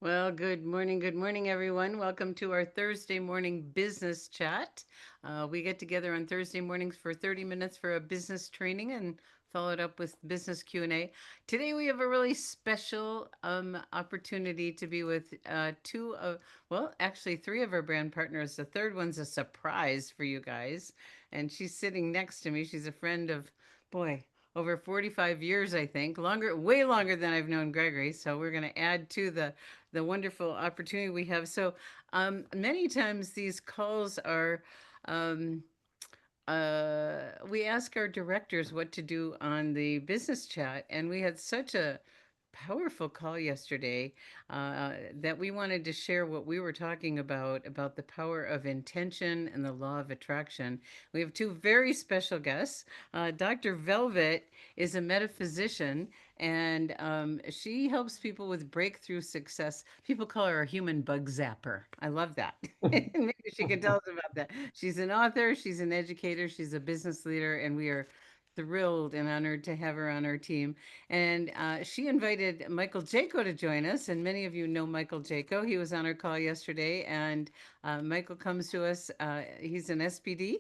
Well, good morning, everyone. Welcome to our Thursday morning business chat. We get together on Thursday mornings for 30 minutes for a business training and followed up with business Q&A. Today we have a really special opportunity to be with actually three of our brand partners. The third one's a surprise for you guys, and she's sitting next to me. She's a friend of, boy, over 45 years, I think, longer, way longer than I've known Gregory. So we're going to add to the wonderful opportunity we have. So many times these calls are, um, we ask our directors what to do on the business chat, and we had such a powerful call yesterday that we wanted to share what we were talking about the power of intention and the law of attraction. We have two very special guests. Dr. Velvet is a metaphysician, and she helps people with breakthrough success. People call her a human bug zapper. I love that. Maybe she could tell us about that. She's an author, she's an educator, she's a business leader, and we are thrilled and honored to have her on our team. And she invited Michael Jaco to join us. And many of you know Michael Jaco. He was on our call yesterday. And Michael comes to us. He's an SPD.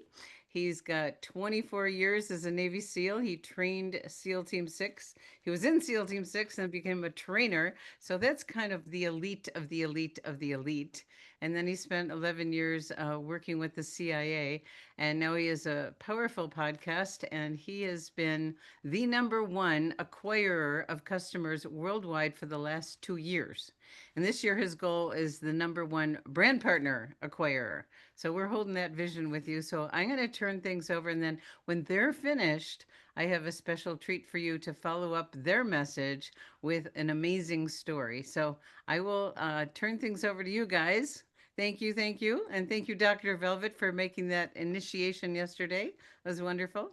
He's got 24 years as a Navy SEAL. He trained SEAL Team 6. He was in SEAL Team 6 and became a trainer. So that's kind of the elite of the elite of the elite. And then he spent 11 years working with the CIA. And now he has a powerful podcast. And he has been the number one acquirer of customers worldwide for the last 2 years. And this year, his goal is the number one brand partner acquirer. So we're holding that vision with you. So I'm going to turn things over. And then when they're finished, I have a special treat for you to follow up their message with an amazing story. So I will turn things over to you guys. Thank you, thank you. And thank you, Dr. Velvet, for making that initiation yesterday. It was wonderful.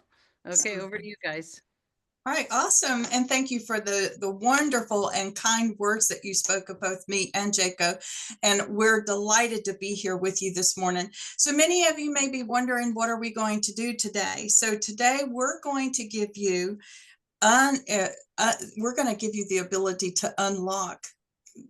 Okay, over to you guys. All right, awesome. And thank you for the wonderful and kind words that you spoke of both me and Jaco. And we're delighted to be here with you this morning. So many of you may be wondering, what are we going to do today? So today we're going to give you we're going to give you the ability to unlock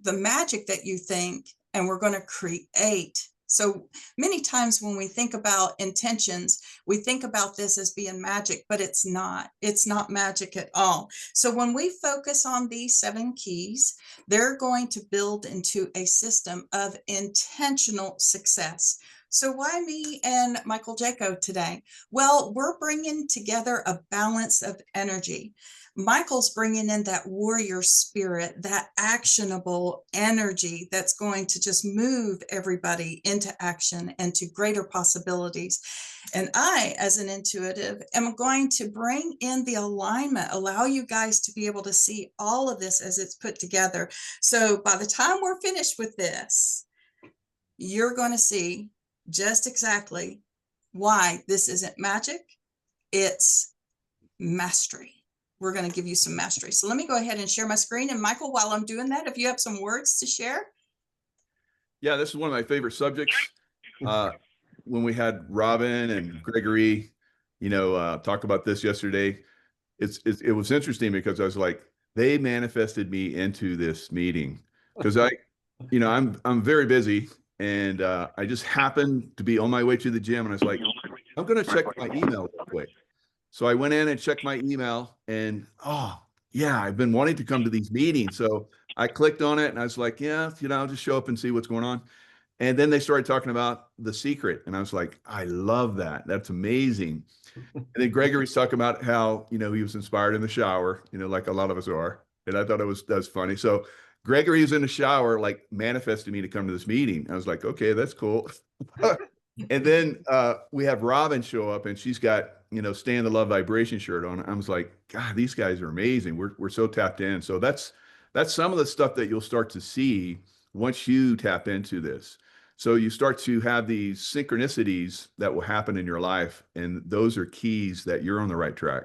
the magic that you think, and we're going to create. So many times when we think about intentions, we think about this as being magic, but it's not. It's not magic at all. So when we focus on these 7 keys, they're going to build into a system of intentional success. So why me and Michael Jaco today? Well, we're bringing together a balance of energy. Michael's bringing in that warrior spirit, that actionable energy that's going to just move everybody into action and to greater possibilities. And I, as an intuitive, am going to bring in the alignment, allow you guys to be able to see all of this as it's put together. So by the time we're finished with this, you're going to see just exactly why this isn't magic, it's mastery. We're going to give you some mastery. So let me go ahead and share my screen. And Michael, while I'm doing that, if you have some words to share. Yeah, this is one of my favorite subjects. When we had Robin and Gregory, talk about this yesterday, it was interesting because I was like, they manifested me into this meeting because I'm very busy, and I just happened to be on my way to the gym, and I was like, I'm going to check my email real quick. So I went in and checked my email, and yeah, I've been wanting to come to these meetings. So I clicked on it and I was like, yeah, I'll just show up and see what's going on. And then they started talking about The Secret. And I was like, I love that. That's amazing. And then Gregory's talking about how, he was inspired in the shower, like a lot of us are. And I thought that's funny. So Gregory was in the shower, like manifested me to come to this meeting. I was like, okay, that's cool. And then we have Robin show up, and she's got, Stay in the Love Vibration shirt on. I was like, God, these guys are amazing. We're so tapped in. So that's some of the stuff that you'll start to see once you tap into this. So you start to have these synchronicities that will happen in your life, and those are keys that you're on the right track.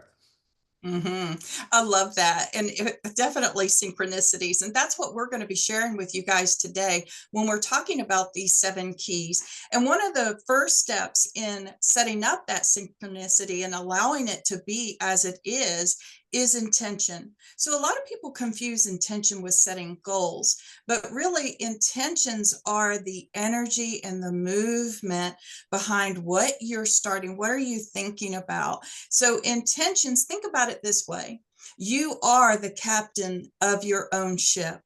I love that. And definitely synchronicities. And that's what we're going to be sharing with you guys today when we're talking about these 7 keys. And one of the first steps in setting up that synchronicity and allowing it to be as it is is intention. So a lot of people confuse intention with setting goals, but really intentions are the energy and the movement behind what you're starting. What are you thinking about? So intentions, think about it this way. You are the captain of your own ship,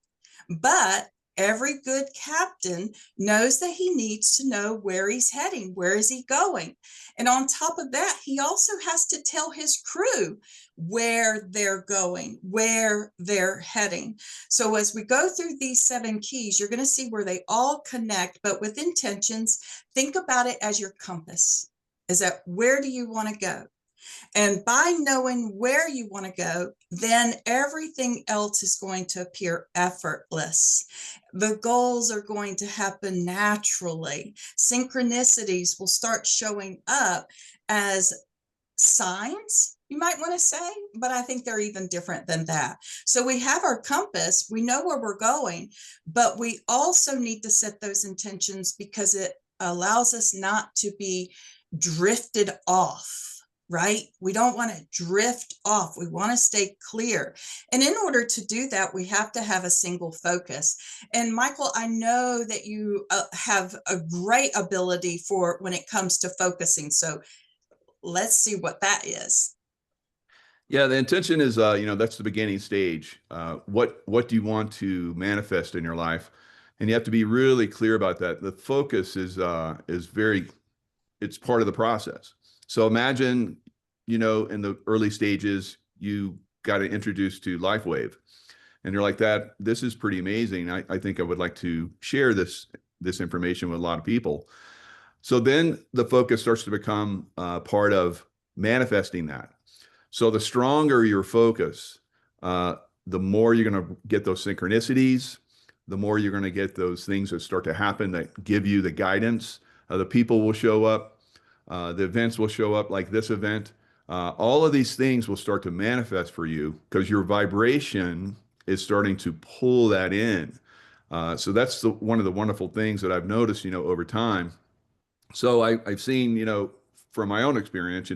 but every good captain knows that he needs to know where he's heading, where is he going. And on top of that, he also has to tell his crew where they're going, where they're heading. So as we go through these 7 keys, you're going to see where they all connect. But with intentions, think about it as your compass. Is that where do you want to go? And by knowing where you want to go, then everything else is going to appear effortless. The goals are going to happen naturally. Synchronicities will start showing up as signs, you might want to say, but I think they're even different than that. So we have our compass, we know where we're going, but we also need to set those intentions because it allows us not to be drifted off. Right? We don't want to drift off. We want to stay clear. And in order to do that, we have to have a single focus. And Michael, I know that you have a great ability for when it comes to focusing. So let's see what that is. Yeah, the intention is, that's the beginning stage. What do you want to manifest in your life? And you have to be really clear about that. The focus is it's part of the process. So imagine, in the early stages, you got introduced to LifeWave, and you're like, this is pretty amazing. I think I would like to share this information with a lot of people. So then the focus starts to become part of manifesting that. So the stronger your focus, the more you're going to get those synchronicities, the more you're going to get those things that start to happen that give you the guidance. The people will show up. The events will show up, like this event. All of these things will start to manifest for you because your vibration is starting to pull that in. So that's one of the wonderful things that I've noticed, over time. So I've seen, from my own experience,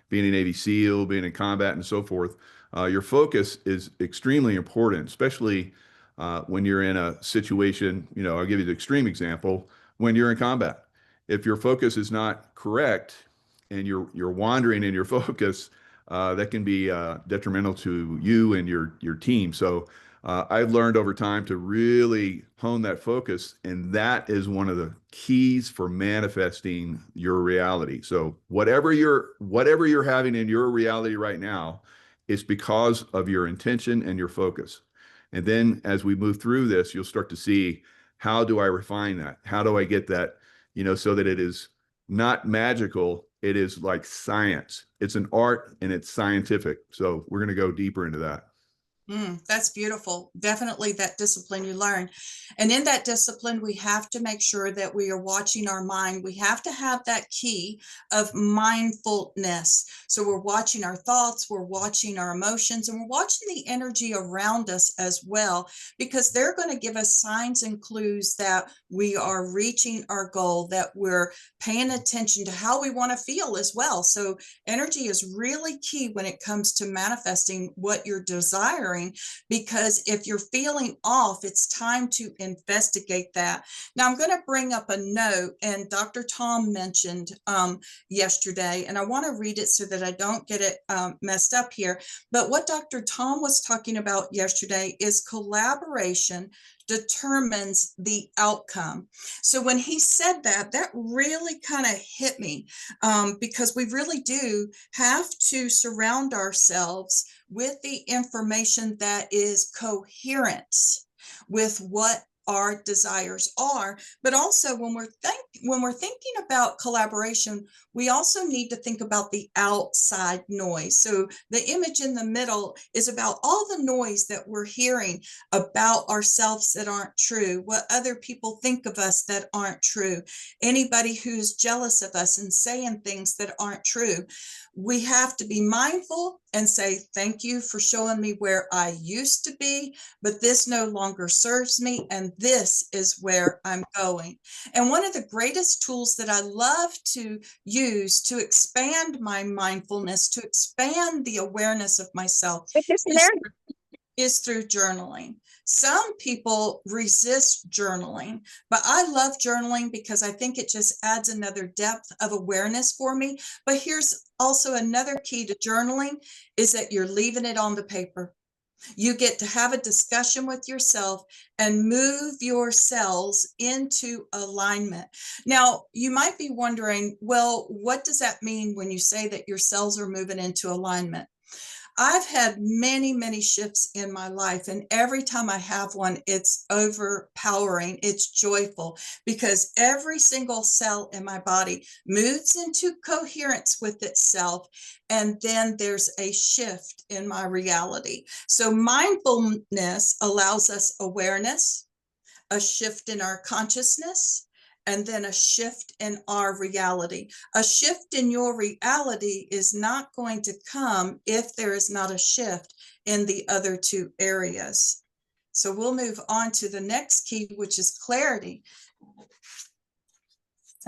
being a Navy SEAL, being in combat and so forth, your focus is extremely important, especially when you're in a situation, I'll give you the extreme example, when you're in combat. If your focus is not correct and you're wandering in your focus, that can be detrimental to you and your team. So I've learned over time to really hone that focus, and that is one of the keys for manifesting your reality. So whatever you're having in your reality right now is because of your intention and your focus. And then as we move through this, you'll start to see, how do I refine that? How do I get that, so that it is not magical, it is like science. It's an art and it's scientific. So we're going to go deeper into that. That's beautiful. Definitely that discipline you learn. And in that discipline, we have to make sure that we are watching our mind. We have to have that key of mindfulness. So we're watching our thoughts, we're watching our emotions, and we're watching the energy around us as well, because they're going to give us signs and clues that we are reaching our goal, that we're paying attention to how we want to feel as well. So energy is really key when it comes to manifesting what you're desiring, because if you're feeling off, it's time to investigate that. Now, I'm going to bring up a note, and Dr. Tom mentioned yesterday, and I want to read it so that I don't get it messed up here. But what Dr. Tom was talking about yesterday is collaboration determines the outcome. So when he said that, that really kind of hit me, because we really do have to surround ourselves with the information that is coherent with what our desires are. But also when we're thinking about collaboration, we also need to think about the outside noise. So the image in the middle is about all the noise that we're hearing about ourselves that aren't true, what other people think of us that aren't true, anybody who's jealous of us and saying things that aren't true. We have to be mindful and say, thank you for showing me where I used to be, but this no longer serves me, and this is where I'm going. And one of the greatest tools that I love to use to expand my mindfulness, to expand the awareness of myself, is through journaling. Some people resist journaling, but I love journaling because I think it just adds another depth of awareness for me. But here's also another key to journaling, is that you're leaving it on the paper. You get to have a discussion with yourself and move your cells into alignment. Now, you might be wondering, well, what does that mean when you say that your cells are moving into alignment? I've had many, many shifts in my life, and every time I have one, it's overpowering. It's joyful because every single cell in my body moves into coherence with itself. And then there's a shift in my reality. So mindfulness allows us awareness, a shift in our consciousness, and then a shift in our reality. A shift in your reality is not going to come if there is not a shift in the other two areas. So we'll move on to the next key, which is clarity.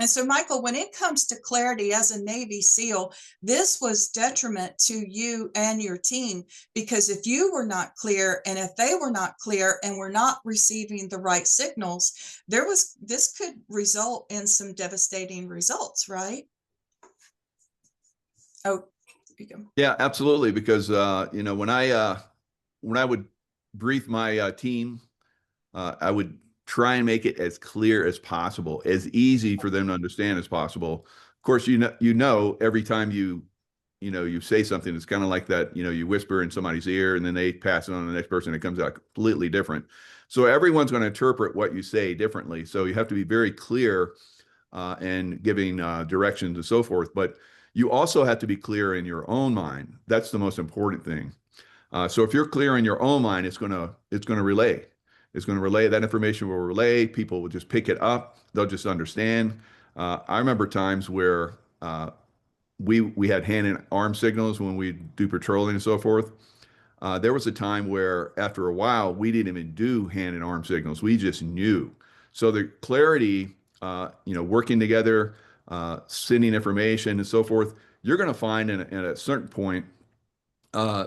And so, Michael, when it comes to clarity as a Navy SEAL, this was detriment to you and your team, because if you were not clear, and if they were not clear and were not receiving the right signals, this could result in some devastating results, right? Oh, here you go. Yeah, absolutely. Because when I would brief my team, I would try and make it as clear as possible, as easy for them to understand as possible. Of course, every time you say something, it's kind of like that, you whisper in somebody's ear and then they pass it on to the next person. It comes out completely different. So everyone's going to interpret what you say differently. So you have to be very clear and giving directions and so forth. But you also have to be clear in your own mind. That's the most important thing. So if you're clear in your own mind, it's going to relay. It's going to relay. That information will relay. People will just pick it up. They'll just understand. I remember times where we had hand and arm signals when we do patrolling and so forth. There was a time where after a while, we didn't even do hand and arm signals. We just knew. So the clarity, working together, sending information and so forth, you're going to find at a certain point,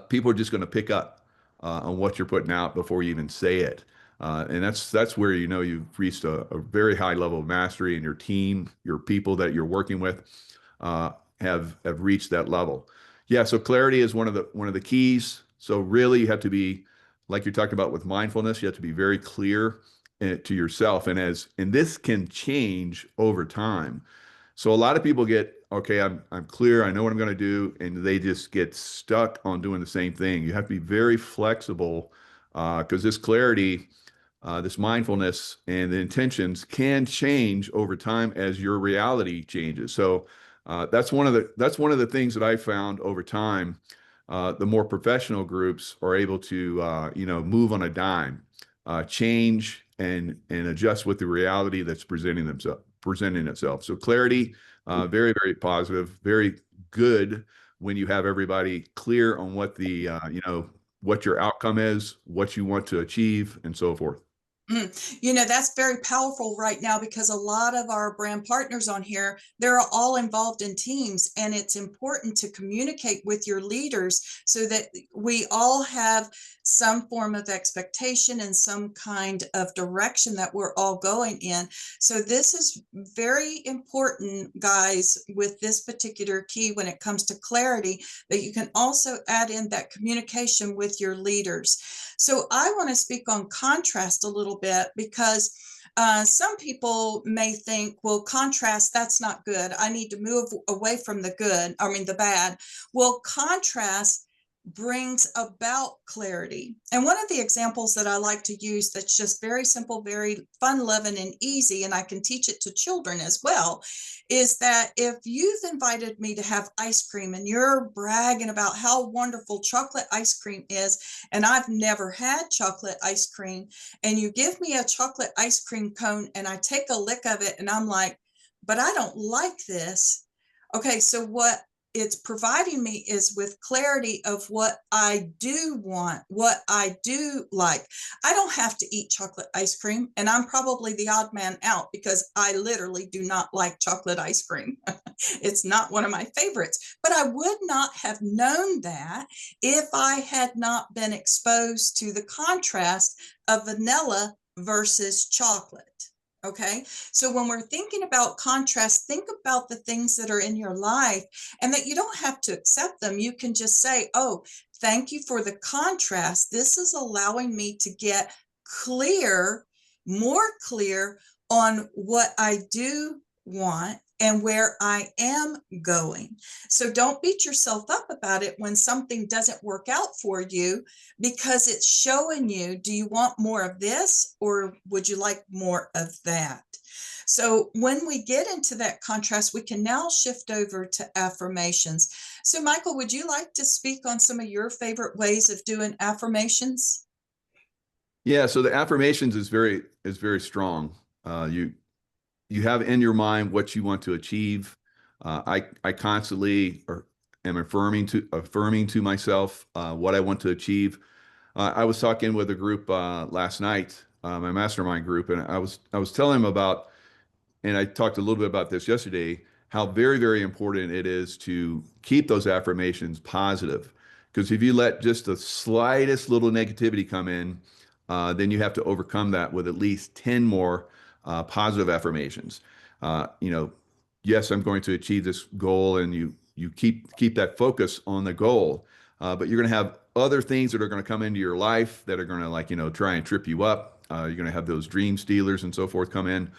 people are just going to pick up on what you're putting out before you even say it. And that's where you've reached a very high level of mastery, and your team, your people that you're working with, have reached that level. Yeah, so clarity is one of the keys. So really, you have to be, like you're talking about with mindfulness, you have to be very clear to yourself, and this can change over time. So a lot of people get, okay, I'm clear, I know what I'm going to do, and they just get stuck on doing the same thing. You have to be very flexible, because this clarity, this mindfulness and the intentions can change over time as your reality changes. So that's one of the things that I found over time. The more professional groups are able to move on a dime, change and adjust with the reality that's presenting itself. So clarity, very, very positive, very good when you have everybody clear on what the what your outcome is, what you want to achieve, and so forth. That's very powerful right now, because a lot of our brand partners on here, they're all involved in teams, and it's important to communicate with your leaders so that we all have some form of expectation and some kind of direction that we're all going in. So this is very important, guys, with this particular key when it comes to clarity, that you can also add in that communication with your leaders. So I want to speak on contrast a little bit, because some people may think, well, contrast, that's not good. I need to move away from the bad. Well, contrast brings about clarity. And one of the examples that I like to use that's just very simple, very fun loving and easy, and I can teach it to children as well, is that if you've invited me to have ice cream and you're bragging about how wonderful chocolate ice cream is, and I've never had chocolate ice cream, and you give me a chocolate ice cream cone and I take a lick of it and I'm like, but I don't like this. Okay, so what it's providing me is with clarity of what I do want, what I do like. I don't have to eat chocolate ice cream, and I'm probably the odd man out because I literally do not like chocolate ice cream. It's not one of my favorites, but I would not have known that if I had not been exposed to the contrast of vanilla versus chocolate. Okay. So when we're thinking about contrast, think about the things that are in your life and that you don't have to accept them. You can just say, oh, thank you for the contrast. This is allowing me to get clear, more clear on what I do want and where I am going. So don't beat yourself up about it when something doesn't work out for you, because it's showing you, do you want more of this or would you like more of that? So when we get into that contrast, we can now shift over to affirmations. So Michael, would you like to speak on some of your favorite ways of doing affirmations? Yeah, so the affirmations is very strong. You have in your mind what you want to achieve. I constantly am affirming to myself what I want to achieve. I was talking with a group last night, my mastermind group, and I was telling them about, and I talked a little bit about this yesterday, how very important it is to keep those affirmations positive. Because if you let just the slightest little negativity come in, then you have to overcome that with at least 10 more positive affirmations. You know, yes, I'm going to achieve this goal, and you keep that focus on the goal. But you're going to have other things that are going to come into your life that are going to, like, try and trip you up. You're going to have those dream stealers and so forth come in.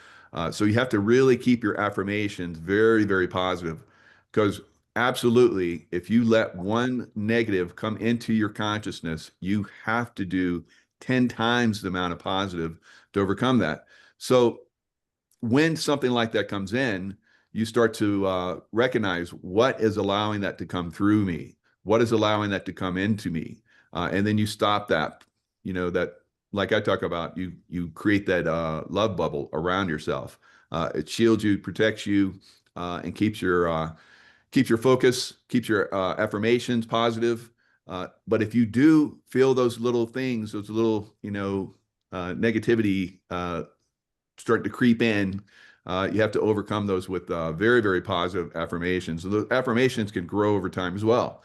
So you have to really keep your affirmations very positive, because absolutely, if you let one negative come into your consciousness, you have to do 10 times the amount of positive to overcome that. So when something like that comes in, you start to recognize what is allowing that to come through me, what is allowing that to come into me, and then you stop that. That, like I talk about, you create that love bubble around yourself. It shields you, protects you, and keeps your focus, keeps your affirmations positive. But if you do feel those little things, those little negativity start to creep in, you have to overcome those with very positive affirmations. And those affirmations can grow over time as well.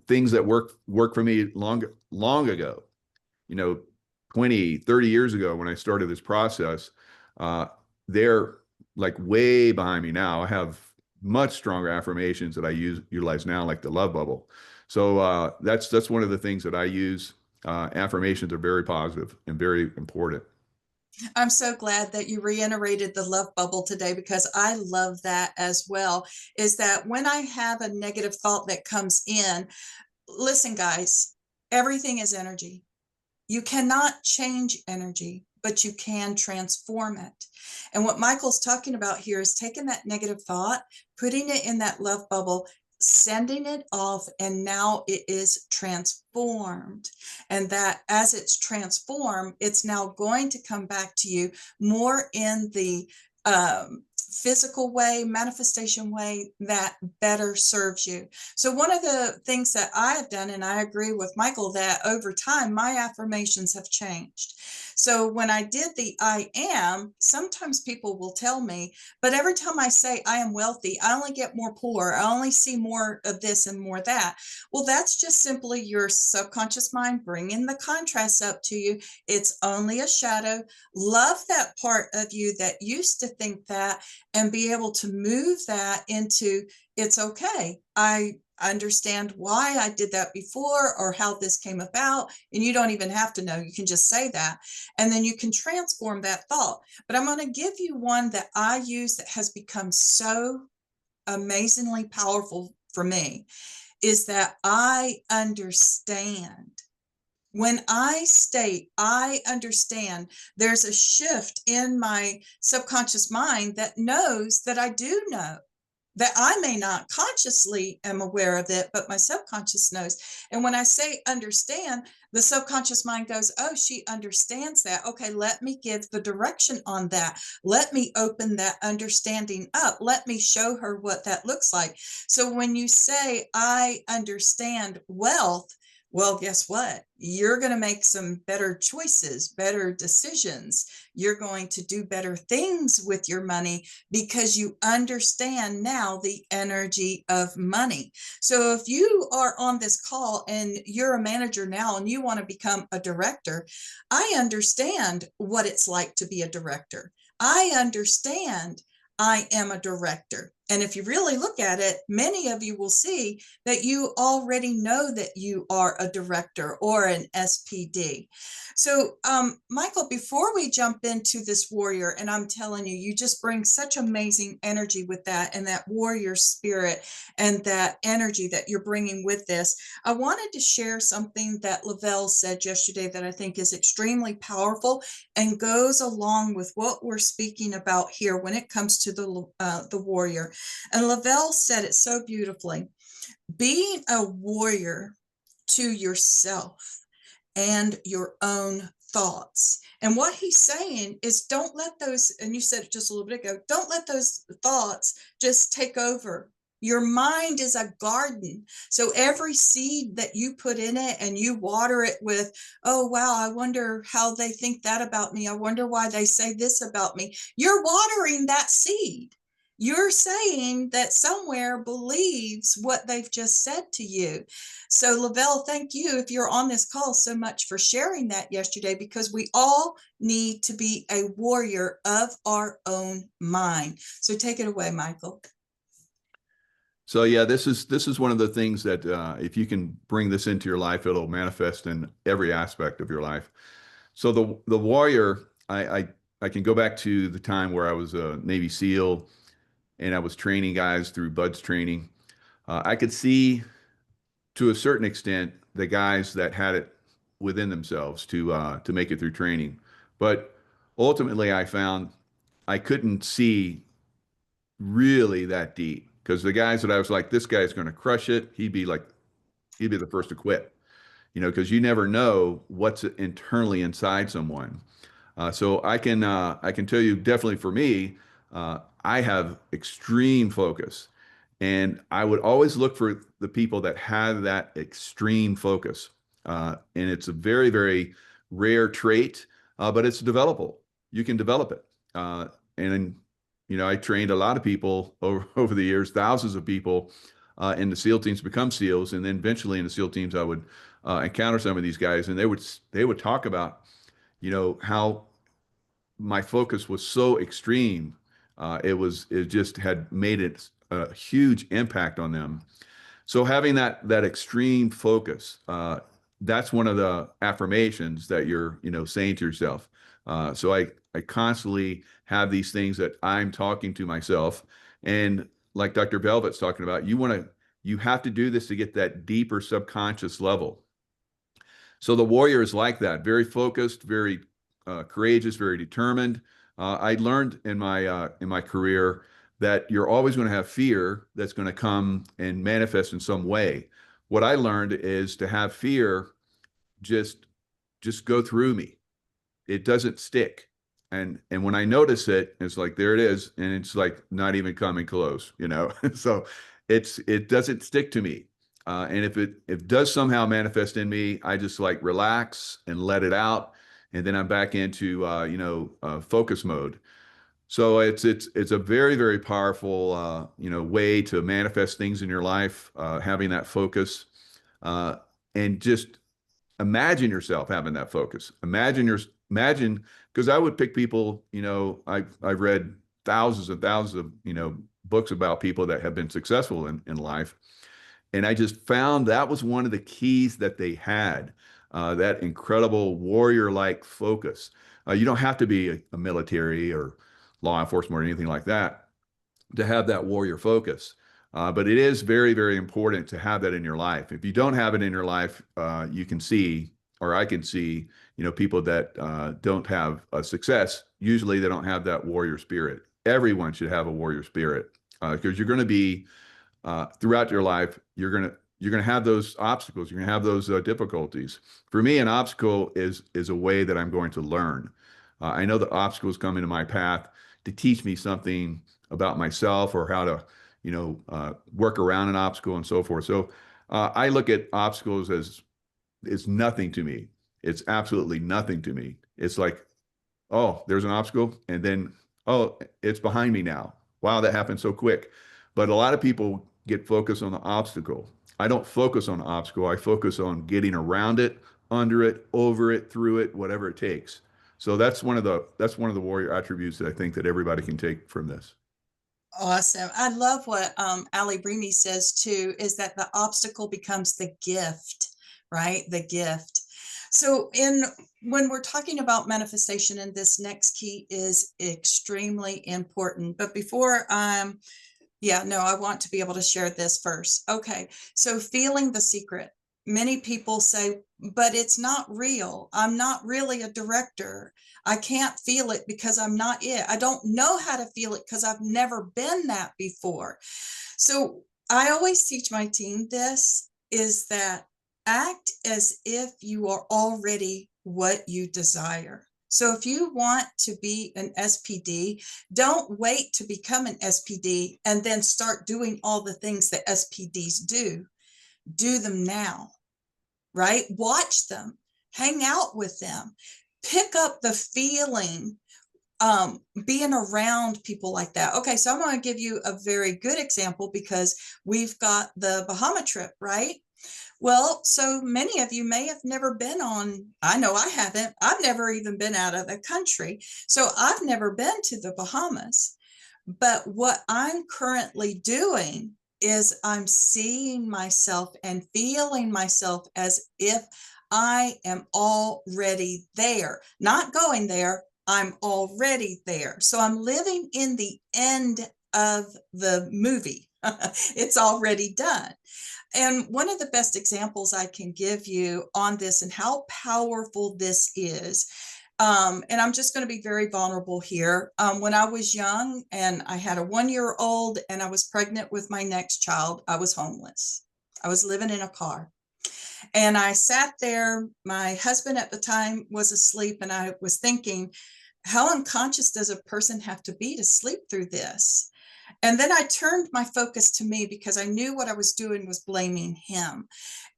Things that work for me long ago, 20, 30 years ago when I started this process, they're like way behind me now. I have much stronger affirmations that I utilize now, like the love bubble. So that's one of the things that I use. Affirmations are very positive and very important. I'm so glad that you reiterated the love bubble today, because I love that as well. Is that when I have a negative thought that comes in, listen, guys, everything is energy. You cannot change energy, but you can transform it. And what Michael's talking about here is taking that negative thought, putting it in that love bubble, sending it off, and now it is transformed. And that as it's transformed, it's now going to come back to you more in the physical way, manifestation way that better serves you. So one of the things that I have done, and I agree with Michael, that over time my affirmations have changed. So when I did the I am, sometimes people will tell me, but every time I say I am wealthy, I only get more poor. I only see more of this and more of that. Well, that's just simply your subconscious mind bringing the contrast up to you. It's only a shadow. Love that part of you that used to think that, and be able to move that into, it's okay. I understand why I did that before or how this came about. And you don't even have to know. You can just say that. And then you can transform that thought. But I'm going to give you one that I use that has become so amazingly powerful for me, is that I understand. When I state, I understand, there's a shift in my subconscious mind that knows that I do know, that I may not consciously am aware of it, but my subconscious knows. And when I say understand, the subconscious mind goes, oh, she understands that. Okay, let me give the direction on that. Let me open that understanding up. Let me show her what that looks like. So when you say, I understand wealth, well, guess what? You're going to make some better choices, better decisions. You're going to do better things with your money because you understand now the energy of money. So if you are on this call and you're a manager now and you want to become a director, I understand what it's like to be a director. I understand I am a director. And if you really look at it, many of you will see that you already know that you are a director or an SPD. So, Michael, before we jump into this warrior, and I'm telling you, you just bring such amazing energy with that and that warrior spirit and that energy that you're bringing with this. I wanted to share something that Lavelle said yesterday that I think is extremely powerful and goes along with what we're speaking about here when it comes to the warrior. And Lavelle said it so beautifully. Being a warrior to yourself and your own thoughts. And what he's saying is don't let those, and you said it just a little bit ago, don't let those thoughts just take over. Your mind is a garden. So every seed that you put in it and you water it with, oh, wow, I wonder how they think that about me. I wonder why they say this about me. You're watering that seed. You're saying that somewhere believes what they've just said to you. So Lavelle, thank you if you're on this call so much for sharing that yesterday, because we all need to be a warrior of our own mind. So take it away, Michael. So yeah, this is one of the things that if you can bring this into your life, it'll manifest in every aspect of your life. So the warrior, I can go back to the time where I was a Navy SEAL and I was training guys through BUDS training. I could see to a certain extent the guys that had it within themselves to make it through training, but ultimately I found I couldn't see really that deep, because the guys that I was like, this guy's going to crush it, he'd be the first to quit, because you never know what's internally inside someone. So I can tell you definitely for me, I have extreme focus, and I would always look for the people that have that extreme focus. And it's a very, very rare trait, but it's developable. You can develop it. And I trained a lot of people over the years, thousands of people in the SEAL teams become SEALs, and then eventually in the SEAL teams I would encounter some of these guys, and they would talk about how my focus was so extreme. It just had made it a huge impact on them. So having that extreme focus, that's one of the affirmations that you're saying to yourself. So I constantly have these things that I'm talking to myself, and like Dr. Velvet's talking about, you have to do this to get that deeper subconscious level. So the warrior is like that, very focused, very courageous, very determined. I learned in my career that you're always going to have fear that's going to come and manifest in some way. What I learned is to have fear just go through me. It doesn't stick. And when I notice it, it's like, there it is, and it's like not even coming close, So it doesn't stick to me. And if it does somehow manifest in me, I just like relax and let it out, and then I'm back into focus mode. So it's a very, very powerful way to manifest things in your life, having that focus, and just imagine yourself having that focus. Imagine, because I would pick people, I've read thousands and thousands of books about people that have been successful in life. And I just found that was one of the keys that they had, that incredible warrior-like focus. You don't have to be a military or law enforcement or anything like that to have that warrior focus. But it is very, very important to have that in your life. If you don't have it in your life, you can see, or I can see, people that don't have success. Usually they don't have that warrior spirit. Everyone should have a warrior spirit. because you're going to be throughout your life, you're going to have those obstacles. You're going to have those difficulties. For me, an obstacle is a way that I'm going to learn. I know that obstacles come into my path to teach me something about myself or how to, work around an obstacle and so forth. So I look at obstacles as it's nothing to me. It's absolutely nothing to me. It's like, oh, there's an obstacle, and then, oh, it's behind me now. Wow, that happened so quick. But a lot of people get focused on the obstacle. I don't focus on the obstacle. I focus on getting around it, under it, over it, through it, whatever it takes. So that's one of the warrior attributes that I think that everybody can take from this. Awesome. I love what Ali Brimi says too, is that the obstacle becomes the gift, right? The gift. So when we're talking about manifestation, and this next key is extremely important. But before yeah, no, I want to be able to share this first. Okay. So feeling the secret. Many people say, but it's not real. I'm not really a director. I can't feel it because I'm not it. I don't know how to feel it because I've never been that before. So I always teach my team this, is that act as if you are already what you desire. So if you want to be an SPD, don't wait to become an SPD and then start doing all the things that SPDs do. Do them now, right? Watch them, hang out with them, pick up the feeling, being around people like that. Okay, so I'm going to give you a very good example because we've got the Bahama trip, right? Well, so many of you may have never been on, I know I haven't, I've never even been out of the country. So I've never been to the Bahamas. But what I'm currently doing is I'm seeing myself and feeling myself as if I am already there, not going there. I'm already there. So I'm living in the end of the movie. It's already done. And one of the best examples I can give you on this and how powerful this is, and I'm just going to be very vulnerable here. When I was young and I had a 1-year-old and I was pregnant with my next child, I was homeless. I was living in a car. And I sat there. My husband at the time was asleep, and I was thinking, how unconscious does a person have to be to sleep through this? And then I turned my focus to me because I knew what I was doing was blaming him.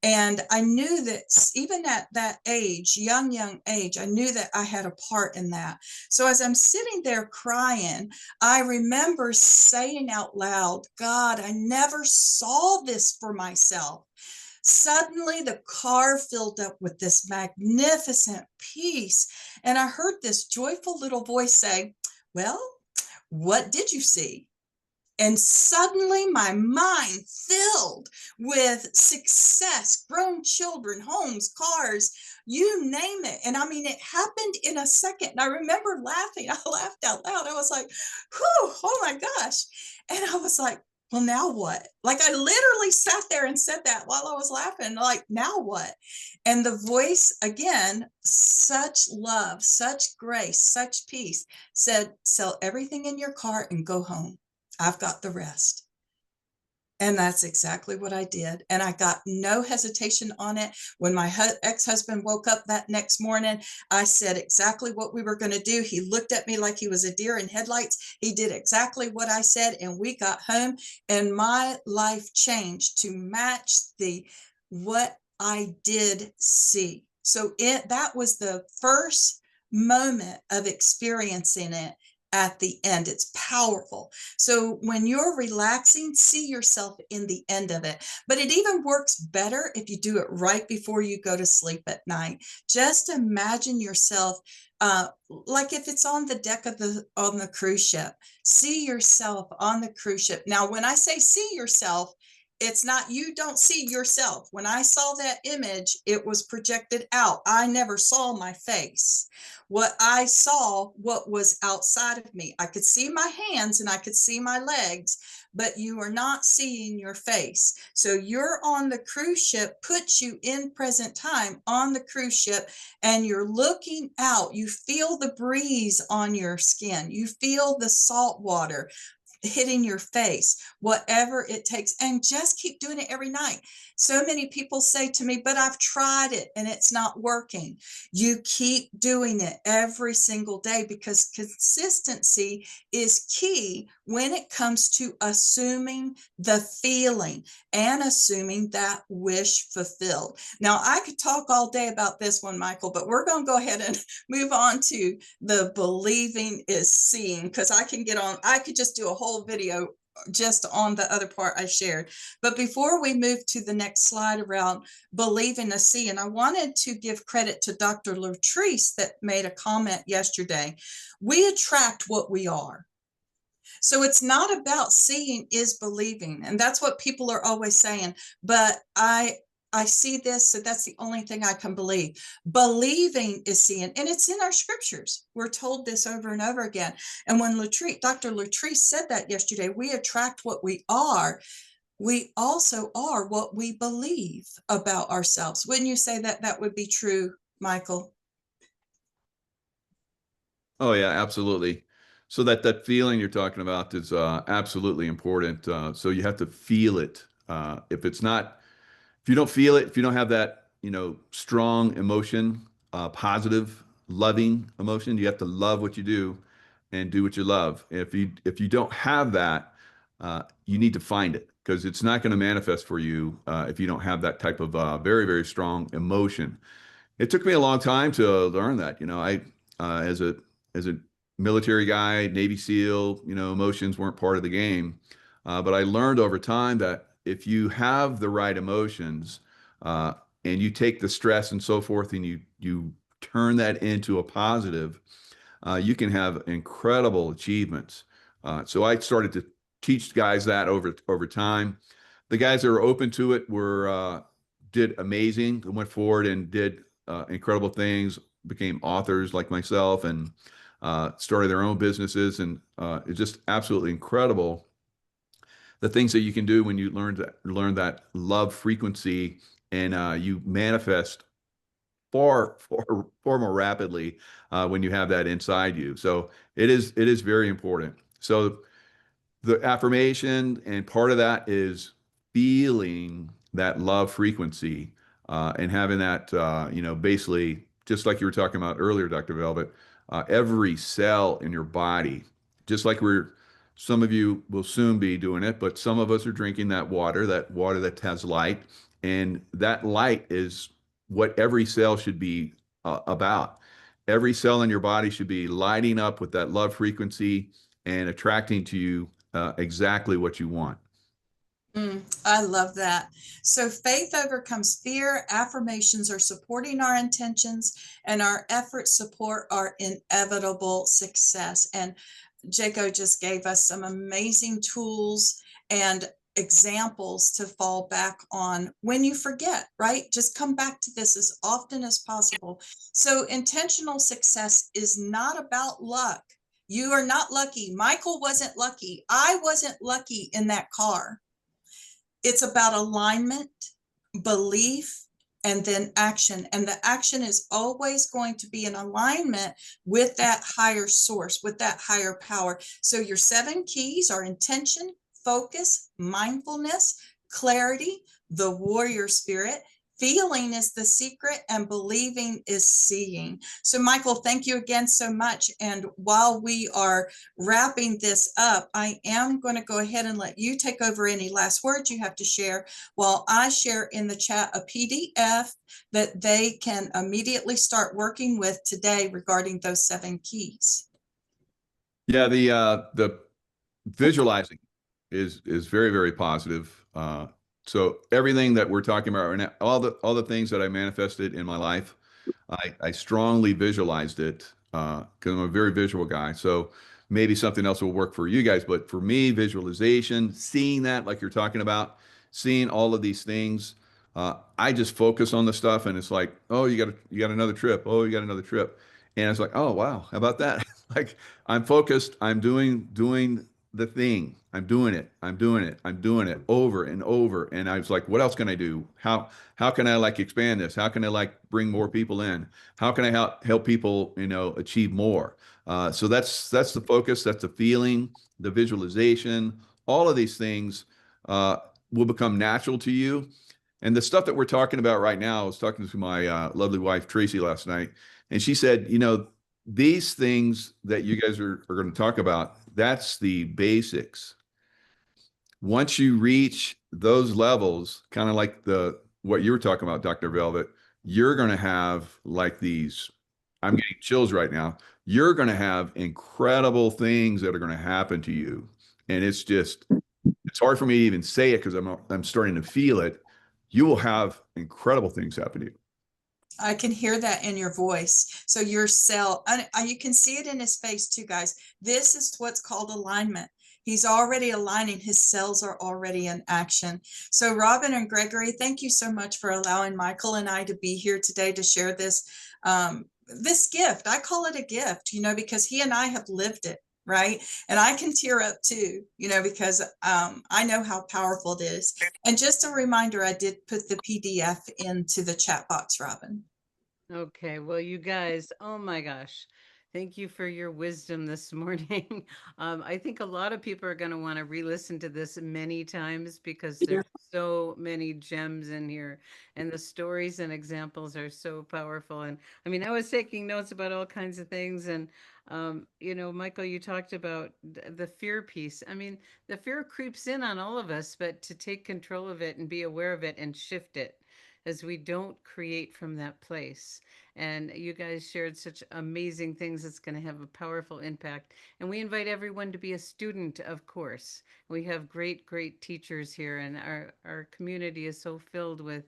And I knew that even at that age, young age, I knew that I had a part in that. So as I'm sitting there crying, I remember saying out loud, God, I never saw this for myself. Suddenly the car filled up with this magnificent peace. And I heard this joyful little voice say, well, what did you see? And suddenly my mind filled with success, grown children, homes, cars, you name it. And I mean, it happened in a second. And I remember laughing. I laughed out loud. I was like, whew, oh my gosh. And I was like, well, now what? Like I literally sat there and said that while I was laughing, like, now what? And the voice, again, such love, such grace, such peace, said, sell everything in your car and go home. I've got the rest. And that's exactly what I did. And I got no hesitation on it. When my ex-husband woke up that next morning, I said exactly what we were going to do. He looked at me like he was a deer in headlights. He did exactly what I said. And we got home and my life changed to match what I did see. So that was the first moment of experiencing it. At the end, it's powerful. So when you're relaxing, see yourself in the end of it. But it even works better if you do it right before you go to sleep at night. Just imagine yourself like if it's on the deck of on the cruise ship. See yourself on the cruise ship. Now, when I say see yourself, it's not, you don't see yourself. When I saw that image, it was projected out. I never saw my face. What I saw, what was outside of me. I could see my hands and I could see my legs, but you are not seeing your face. So you're on the cruise ship, puts you in present time on the cruise ship, and you're looking out. You feel the breeze on your skin. You feel the salt water hitting your face, whatever it takes, and just keep doing it every night. So many people say to me, but I've tried it and it's not working. You keep doing it every single day, because consistency is key when it comes to assuming the feeling and assuming that wish fulfilled. Now, I could talk all day about this one, Michael, but we're going to go ahead and move on to the believing is seeing, because I could just do a whole video just on the other part I shared. But before we move to the next slide around believing is seeing, I wanted to give credit to Dr. Latrice that made a comment yesterday. We attract what we are. So it's not about seeing is believing. And that's what people are always saying. But I see this, so that's the only thing I can believe. Believing is seeing, and it's in our scriptures. We're told this over and over again. And when Dr. Latrice said that yesterday, we attract what we are. We also are what we believe about ourselves. Wouldn't you say that that would be true, Michael? Oh yeah, absolutely. So that feeling you're talking about is absolutely important. So you have to feel it. If you don't feel it, if you don't have that, strong emotion, positive, loving emotion, you have to love what you do and do what you love. If you don't have that, you need to find it, because it's not going to manifest for you if you don't have that type of very, very strong emotion. It took me a long time to learn that. As a military guy, Navy SEAL, emotions weren't part of the game. But I learned over time that if you have the right emotions, uh, and you take the stress and so forth, and you turn that into a positive, you can have incredible achievements. So I started to teach guys that over time. The guys that were open to it did amazing, went forward and did incredible things, became authors like myself, and started their own businesses. And it's just absolutely incredible the things that you can do when you learn that love frequency, and you manifest far, far, far more rapidly when you have that inside you. So it is very important. So the affirmation, and part of that is feeling that love frequency, and having that, basically, just like you were talking about earlier, Dr. Velvet, every cell in your body, just like some of you will soon be doing it, but some of us are drinking that water that has light. And that light is what every cell should be about. Every cell in your body should be lighting up with that love frequency and attracting to you exactly what you want. I love that. So faith overcomes fear. Affirmations are supporting our intentions, and our efforts support our inevitable success. And Jaco just gave us some amazing tools and examples to fall back on when you forget, right? Just come back to this as often as possible. So intentional success is not about luck. You are not lucky. Michael wasn't lucky. I wasn't lucky in that car. It's about alignment, belief, and then action. And the action is always going to be in alignment with that higher source, with that higher power. So your 7 keys are intention, focus, mindfulness, clarity, the warrior spirit. Feeling is the secret, and believing is seeing. So Michael, thank you again so much. And while we are wrapping this up, I am going to go ahead and let you take over any last words you have to share, while I share in the chat a PDF that they can immediately start working with today regarding those 7 keys. Yeah, the visualizing is very, very positive. So everything that we're talking about right now, all the things that I manifested in my life, I strongly visualized it because I'm a very visual guy. So maybe something else will work for you guys, but for me, visualization, seeing that, like you're talking about, seeing all of these things, I just focus on the stuff, and it's like, oh, you got another trip. Oh, you got another trip, and it's like, oh wow, how about that? Like I'm focused. I'm doing the thing. I'm doing it. I'm doing it. I'm doing it over and over. And I was like, what else can I do? How can I like expand this? How can I like bring more people in? How can I help people, achieve more? So that's the focus, that's the feeling, the visualization, all of these things uh, will become natural to you. And the stuff that we're talking about right now, I was talking to my lovely wife, Tracy, last night, and she said, these things that you guys are going to talk about, that's the basics. Once you reach those levels, kind of like what you were talking about, Dr. Velvet, you're going to have like these, I'm getting chills right now. You're going to have incredible things that are going to happen to you. And it's hard for me to even say it because I'm starting to feel it. You will have incredible things happen to you. I can hear that in your voice. So your cell, you can see it in his face too, guys. This is what's called alignment. He's already aligning. His cells are already in action. So Robin and Gregory, thank you so much for allowing Michael and I to be here today to share this gift. I call it a gift, because he and I have lived it. Right. And I can tear up too, because I know how powerful it is. And just a reminder, I did put the PDF into the chat box, Robin. Okay, well, you guys, oh my gosh, thank you for your wisdom this morning. I think a lot of people are going to want to re-listen to this many times because there's so many gems in here, and the stories and examples are so powerful. And I mean, I was taking notes about all kinds of things, and Michael, you talked about the fear piece. I mean, the fear creeps in on all of us, but to take control of it and be aware of it and shift it as we don't create from that place. And you guys shared such amazing things. It's going to have a powerful impact. And we invite everyone to be a student, of course. We have great, great teachers here, and our community is so filled with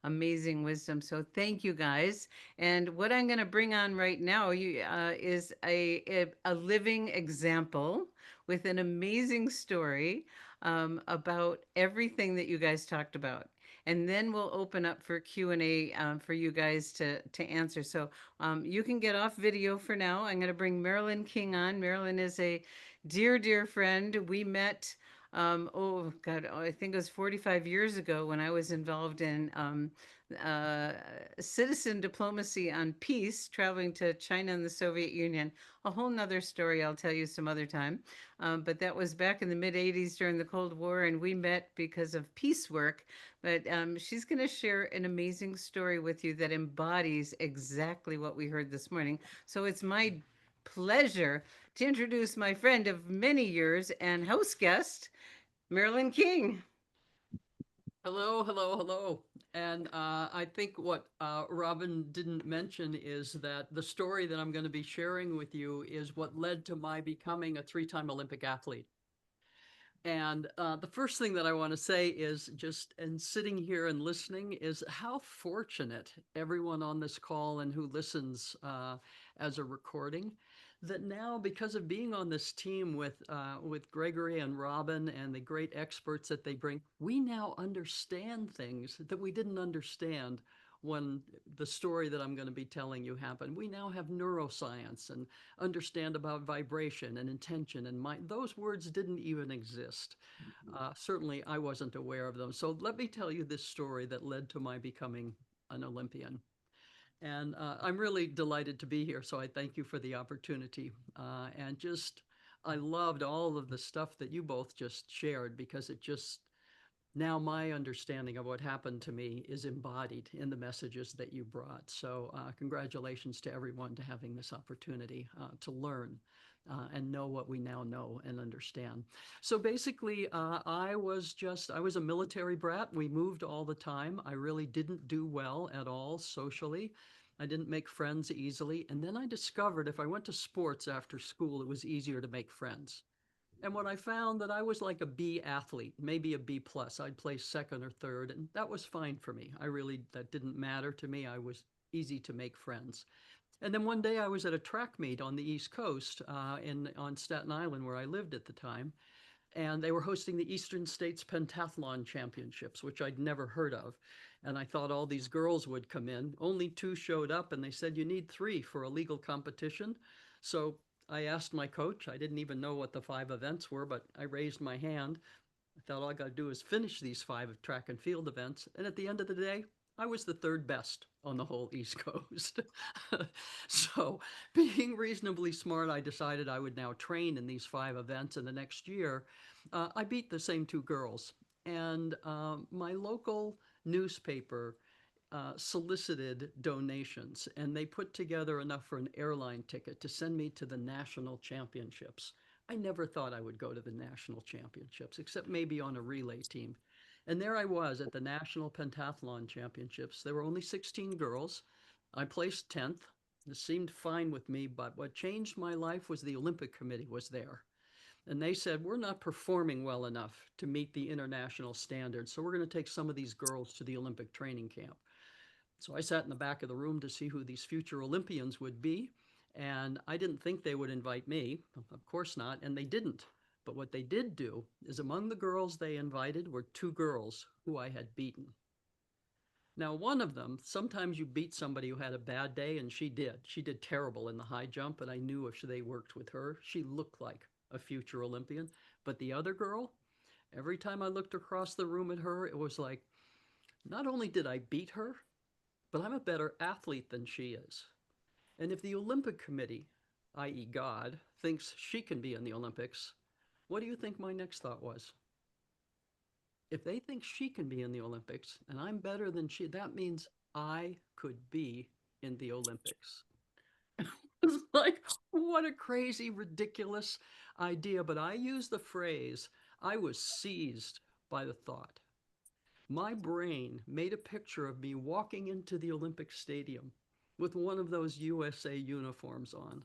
amazing wisdom. So thank you guys. And what I'm going to bring on right now is a living example with an amazing story about everything that you guys talked about, and then we'll open up for Q&A for you guys to answer. So you can get off video for now. I'm going to bring Marilyn King on. Marilyn is a dear, dear friend. We met, oh God, I think it was 45 years ago when I was involved in uh, citizen diplomacy on peace, traveling to China and the Soviet Union. A whole nother story I'll tell you some other time. But that was back in the mid 80s during the Cold War, and we met because of peace work. But she's going to share an amazing story with you that embodies exactly what we heard this morning. So it's my pleasure to introduce my friend of many years and host guest, Marilyn King. Hello, hello, hello. And I think what Robin didn't mention is that the story that I'm going to be sharing with you is what led to my becoming a three-time Olympic athlete. And the first thing that I want to say is just, and sitting here and listening, is how fortunate everyone on this call and who listens as a recording, that now, because of being on this team with Gregory and Robin and the great experts that they bring, we now understand things that we didn't understand when the story that I'm going to be telling you happened. We now have neuroscience and understand about vibration and intention and mind. Those words didn't even exist. Certainly, I wasn't aware of them. So let me tell you this story that led to my becoming an Olympian. And I'm really delighted to be here. So I thank you for the opportunity. I loved all of the stuff that you both just shared, because it just, now my understanding of what happened to me is embodied in the messages that you brought. So congratulations to everyone to having this opportunity to learn and know what we now know and understand. So basically, I was a military brat. We moved all the time. I really didn't do well at all socially. I didn't make friends easily. And then I discovered if I went to sports after school, it was easier to make friends. And when I found that I was like a B athlete, maybe a B plus, I'd place second or third, and that was fine for me. That didn't matter to me. I was easy to make friends. And then one day I was at a track meet on the East Coast on Staten Island, where I lived at the time. And they were hosting the Eastern States Pentathlon Championships, which I'd never heard of. And I thought all these girls would come in. Only two showed up, and they said, you need three for a legal competition. So I asked my coach. I didn't even know what the 5 events were, but I raised my hand. I thought all I got to do is finish these 5 track and field events. And at the end of the day, I was the third best on the whole East Coast. So, being reasonably smart, I decided I would now train in these 5 events. And the next year, I beat the same 2 girls. And my local newspaper solicited donations, and they put together enough for an airline ticket to send me to the national championships. I never thought I would go to the national championships, except maybe on a relay team. And there I was at the National Pentathlon Championships. There were only 16 girls. I placed 10th. This seemed fine with me, but what changed my life was the Olympic Committee was there. And they said, we're not performing well enough to meet the international standards, so we're going to take some of these girls to the Olympic training camp. So I sat in the back of the room to see who these future Olympians would be. And I didn't think they would invite me. Of course not. And they didn't. But what they did do is among the girls they invited were 2 girls who I had beaten. Now, one of them, sometimes you beat somebody who had a bad day, and she did. She did terrible in the high jump, and I knew if they worked with her, she looked like a future Olympian. But the other girl, every time I looked across the room at her, it was like, not only did I beat her, but I'm a better athlete than she is. And if the Olympic Committee, i.e., God, thinks she can be in the Olympics, what do you think my next thought was? If they think she can be in the Olympics and I'm better than she, that means I could be in the Olympics. It's like, what a crazy, ridiculous idea. But I use the phrase, I was seized by the thought. My brain made a picture of me walking into the Olympic Stadium with one of those USA uniforms on.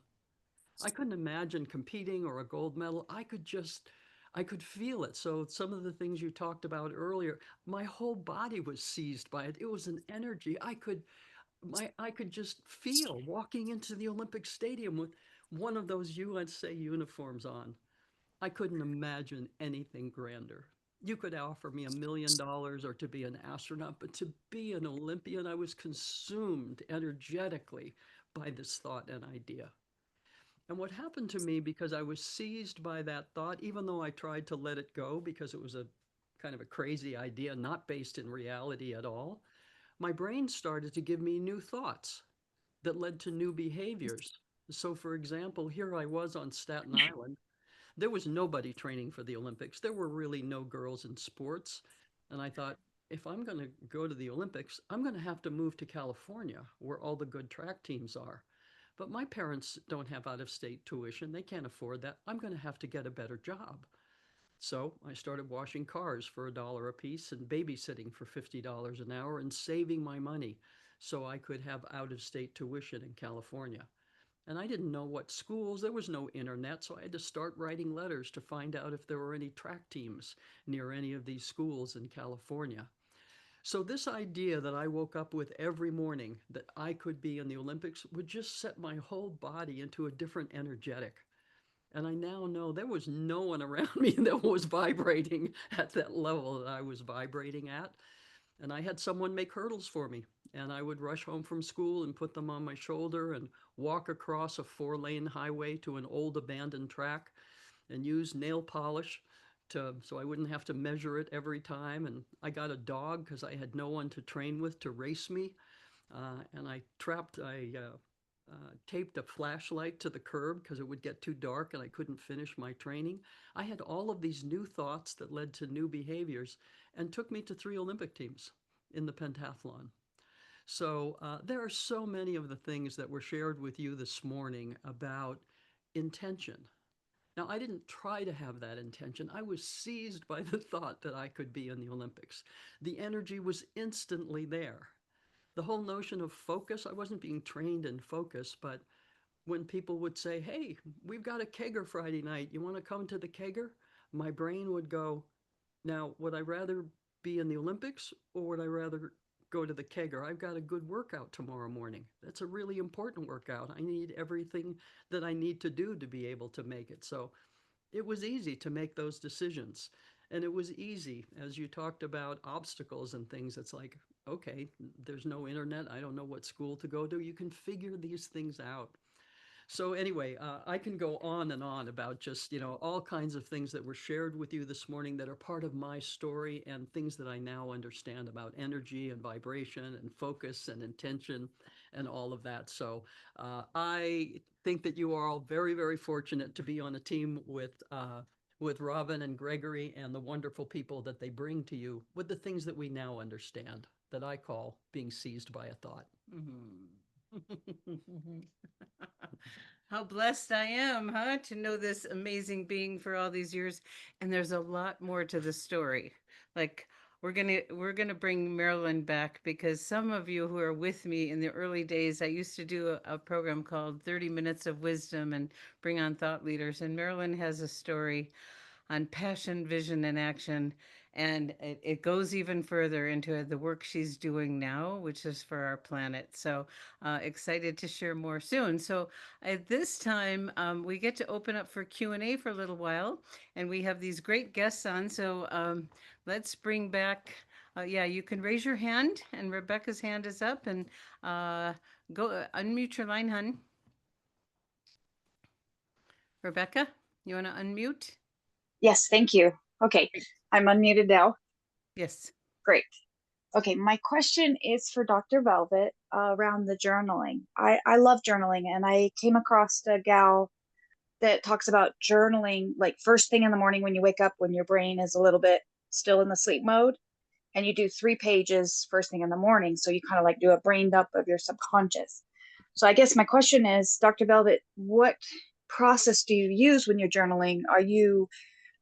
I couldn't imagine competing or a gold medal. I could feel it. So some of the things you talked about earlier, my whole body was seized by it. It was an energy I could just feel walking into the Olympic Stadium with one of those USA uniforms on. I couldn't imagine anything grander. You could offer me $1 million or to be an astronaut, but to be an Olympian, I was consumed energetically by this thought and idea. And what happened to me, because I was seized by that thought, even though I tried to let it go because it was a kind of a crazy idea, not based in reality at all, my brain started to give me new thoughts that led to new behaviors. So, for example, here I was on Staten Island. There was nobody training for the Olympics. There were really no girls in sports. And I thought, if I'm going to go to the Olympics, I'm going to have to move to California where all the good track teams are. But my parents don't have out of state tuition. They can't afford that. I'm going to have to get a better job. So I started washing cars for $1 a piece and babysitting for $50 an hour and saving my money so I could have out of state tuition in California. And I didn't know what schools, there was no internet, so I had to start writing letters to find out if there were any track teams near any of these schools in California. So, this idea that I woke up with every morning that I could be in the Olympics would just set my whole body into a different energetic. And I now know there was no one around me that was vibrating at that level that I was vibrating at. And I had someone make hurdles for me. And I would rush home from school and put them on my shoulder and walk across a 4-lane highway to an old abandoned track and use nail polish so I wouldn't have to measure it every time. And I got a dog because I had no one to train with to race me. And I taped a flashlight to the curb because it would get too dark and I couldn't finish my training. I had all of these new thoughts that led to new behaviors and took me to 3 Olympic teams in the pentathlon. So there are so many of the things that were shared with you this morning about intention. Now, I didn't try to have that intention. I was seized by the thought that I could be in the Olympics. The energy was instantly there. The whole notion of focus, I wasn't being trained in focus, but when people would say, hey, we've got a kegger Friday night, you want to come to the kegger? My brain would go, now, would I rather be in the Olympics or would I rather go to the kegger? I've got a good workout tomorrow morning. That's a really important workout. I need everything that I need to do to be able to make it. So it was easy to make those decisions. And it was easy, as you talked about obstacles and things. It's like, okay, there's no internet. I don't know what school to go to. You can figure these things out. So anyway, I can go on and on about just, all kinds of things that were shared with you this morning that are part of my story and things that I now understand about energy and vibration and focus and intention and all of that. So I think that you are all very, very fortunate to be on a team with Robin and Gregory and the wonderful people that they bring to you with the things that we now understand that I call being seized by a thought. How blessed I am, huh, to know this amazing being for all these years. And there's a lot more to the story. Like we're gonna bring Marilyn back because some of you who are with me in the early days, I used to do a program called 30 Minutes of Wisdom and bring on thought leaders. And Marilyn has a story on passion, vision, and action. And it goes even further into the work she's doing now, which is for our planet. So excited to share more soon. So at this time, we get to open up for Q&A for a little while. And we have these great guests on. So let's bring back, yeah, you can raise your hand. And Rebecca's hand is up. And go unmute your line, hun. Rebecca, you want to unmute? Yes, thank you. Okay, I'm unmuted now. Yes. Great. Okay, my question is for Dr. Velvet around the journaling. I love journaling, and I came across a gal that talks about journaling like first thing in the morning when you wake up, when your brain is a little bit still in the sleep mode, and you do 3 pages first thing in the morning. So you kind of like do a brain dump of your subconscious. So I guess my question is, Dr. Velvet, what process do you use when you're journaling? Are you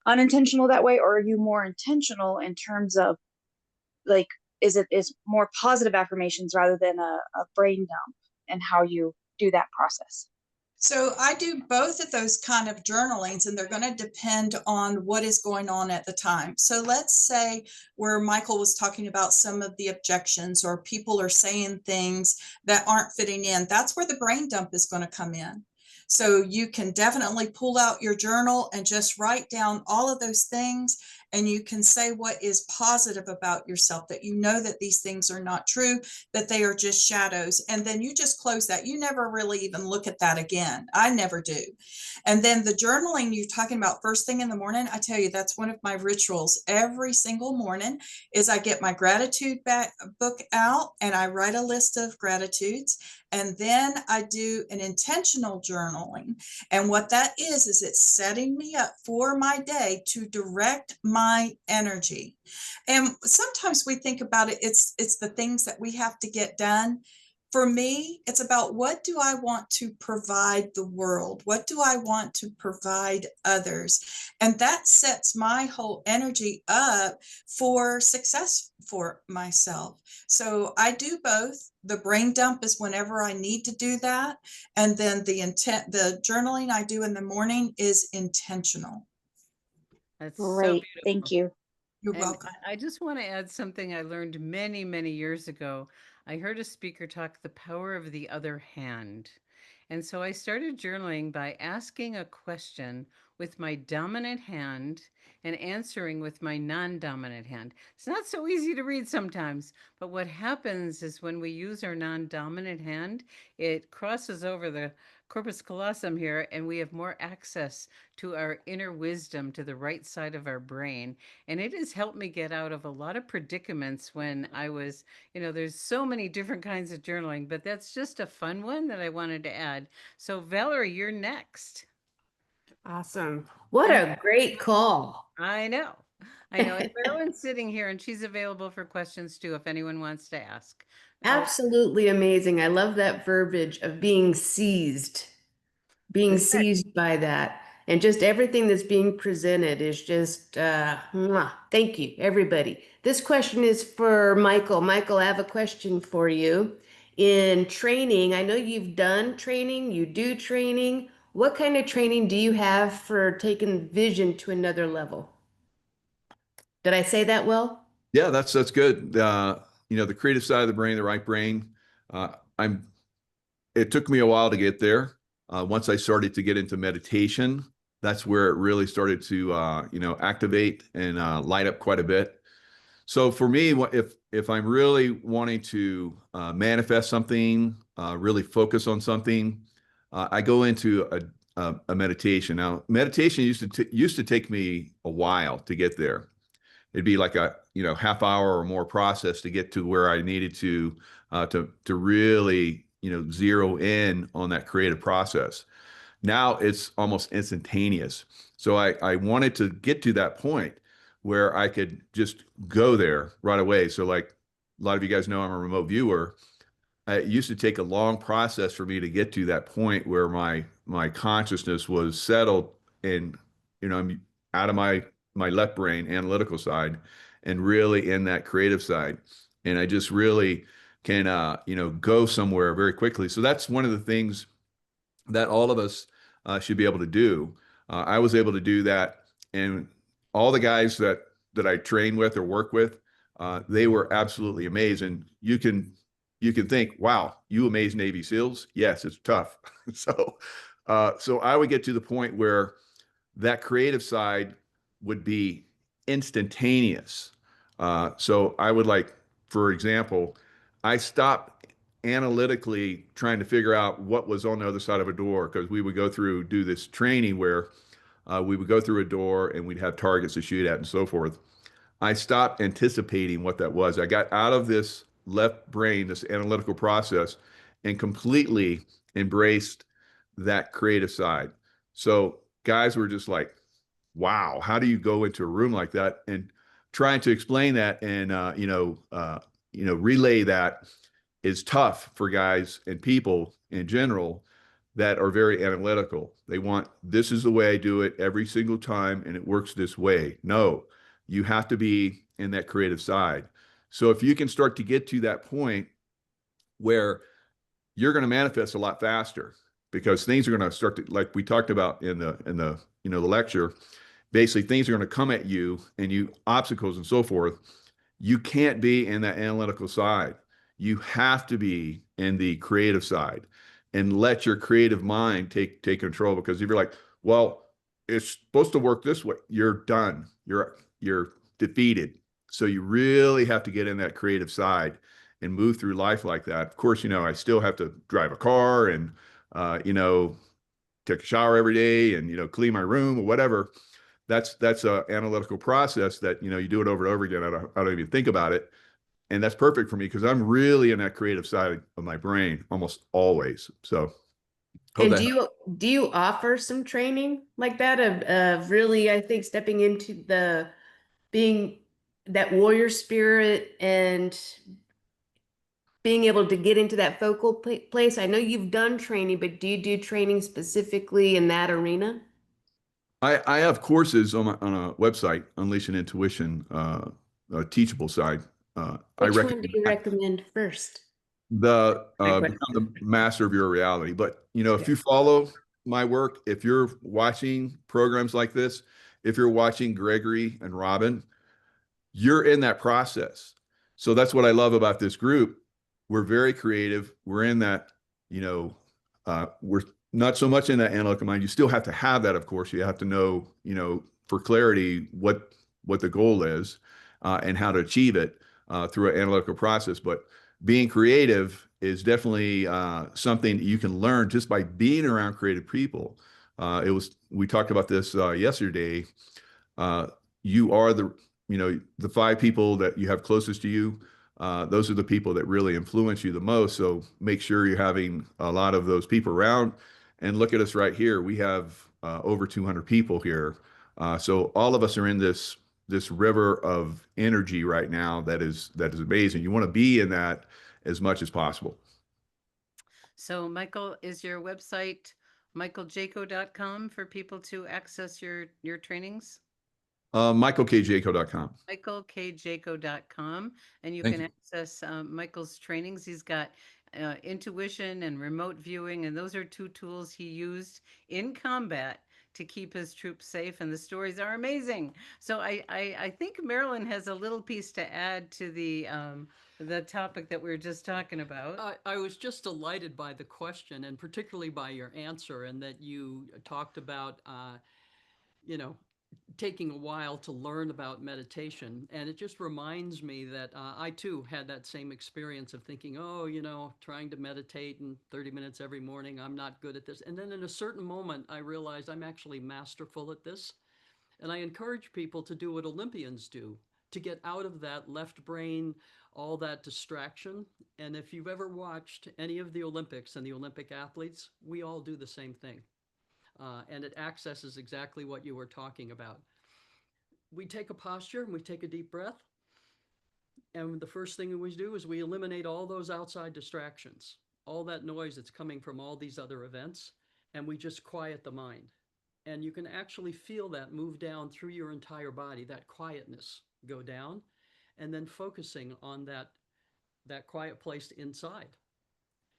unintentional that way, or are you more intentional in terms of like, is more positive affirmations rather than a brain dump, and how you do that process? So I do both of those kind of journalings, and they're going to depend on what is going on at the time. So let's say where Michael was talking about some of the objections, or people are saying things that aren't fitting in, that's where the brain dump is going to come in. So you can definitely pull out your journal and just write down all of those things. And you can say what is positive about yourself, that you know that these things are not true, that they are just shadows. And then you just close that. You never really even look at that again. I never do. And then the journaling you're talking about first thing in the morning, I tell you, that's one of my rituals every single morning is I get my gratitude book out and I write a list of gratitudes. And then I do an intentional journaling. And what that is it's setting me up for my day to direct my energy. And sometimes we think about it, it's the things that we have to get done. For me, it's about what do I want to provide the world? What do I want to provide others? And that sets my whole energy up for success for myself. So I do both. The brain dump is whenever I need to do that. And then the journaling I do in the morning is intentional. That's so Great, beautiful. thank you. You're And welcome. I just want to add something I learned many, many years ago. I heard a speaker talk the power of the other hand. And so I started journaling by asking a question with my dominant hand and answering with my non-dominant hand. It's not so easy to read sometimes, but what happens is when we use our non-dominant hand, it crosses over the corpus callosum here, and we have more access to our inner wisdom to the right side of our brain. And it has helped me get out of a lot of predicaments when I was, there's so many different kinds of journaling, but that's just a fun one that I wanted to add. So, Valerie, you're next. Awesome. What a great call. I know. I know. And Marilyn's sitting here and she's available for questions too if anyone wants to ask. Absolutely amazing. I love that verbiage of being seized by that. And just everything that's being presented is just, thank you, everybody. This question is for Michael. Michael, I have a question for you. In training, I know you've done training, you do training. What kind of training do you have for taking vision to another level? Did I say that well? Yeah, that's good. The creative side of the brain, the right brain. It took me a while to get there. Once I started to get into meditation, that's where it really started to, activate and light up quite a bit. So for me, if I'm really wanting to manifest something, really focus on something, I go into a meditation. Now, meditation used to take me a while to get there. It'd be like a half hour or more process to get to where I needed to really zero in on that creative process. Now it's almost instantaneous. So I wanted to get to that point where I could just go there right away. So like a lot of you guys know, I'm a remote viewer. It used to take a long process for me to get to that point where my consciousness was settled, and I'm out of my left brain analytical side and really in that creative side, and I just really can go somewhere very quickly. So that's one of the things that all of us should be able to do. I was able to do that, and all the guys that I train with or work with, they were absolutely amazing. You can think, wow, you amaze Navy SEALs. Yes, it's tough. So I would get to the point where that creative side would be instantaneous. So I would, like, for example, I stopped analytically trying to figure out what was on the other side of a door, because we would do this training where we would go through a door and we'd have targets to shoot at and so forth. I stopped anticipating what that was. I got out of this left brain, this analytical process, and completely embraced that creative side. So guys were just like, wow, how do you go into a room like that? And trying to explain that and relay that is tough for guys and people in general that are very analytical. They want, this is the way I do it every single time and it works this way. No, you have to be in that creative side. So if you can start to get to that point where you're going to manifest a lot faster, because things are going to start to, like we talked about in the lecture, basically things are going to come at you and obstacles and so forth. You can't be in that analytical side. You have to be in the creative side and let your creative mind take control. Because if you're like, well, it's supposed to work this way, you're done. You're defeated. So you really have to get in that creative side and move through life like that. Of course, I still have to drive a car and take a shower every day and clean my room or whatever. That's a analytical process that you do it over and over again. I don't even think about it, and that's perfect for me because I'm really in that creative side of my brain almost always. So, And do you offer some training like that of really, I think, stepping into the being that warrior spirit and being able to get into that focal place? I know you've done training, but do you do training specifically in that arena? I have courses on a website, Unleashing Intuition, a teachable side. I Which one do recommend you that. recommend first? The My become question. the master of your reality. But if Okay. you follow my work, if you're watching programs like this, if you're watching Gregory and Robin, you're in that process. So that's what I love about this group. We're very creative. We're in that, we're not so much in that analytical mind. You still have to have that, of course. You have to know, for clarity, what the goal is and how to achieve it through an analytical process. But being creative is definitely something you can learn just by being around creative people. We talked about this yesterday. You are the 5 people that you have closest to you. Those are the people that really influence you the most. So make sure you're having a lot of those people around. And look at us right here. We have over 200 people here. So all of us are in this river of energy right now that is amazing. You want to be in that as much as possible. So, Michael, is your website michaeljaco.com for people to access your trainings? MichaelKJaco.com. michaelkjaco.com, and you Thank can you. access Michael's trainings. He's got intuition and remote viewing, and those are 2 tools he used in combat to keep his troops safe, and the stories are amazing. So I think Marilyn has a little piece to add to the topic that we were just talking about. I was just delighted by the question and particularly by your answer, and that you talked about, you know, taking a while to learn about meditation. And it just reminds me that I too had that same experience of thinking, oh, trying to meditate in 30 minutes every morning, I'm not good at this. And then in a certain moment, I realized I'm actually masterful at this. And I encourage people to do what Olympians do, to get out of that left brain, all that distraction. And if you've ever watched any of the Olympics and the Olympic athletes, we all do the same thing. And it accesses exactly what you were talking about. We take a posture and we take a deep breath. And the first thing we do is we eliminate all those outside distractions, all that noise that's coming from all these other events, and we just quiet the mind. And you can actually feel that move down through your entire body, that quietness go down, and then focusing on that quiet place inside.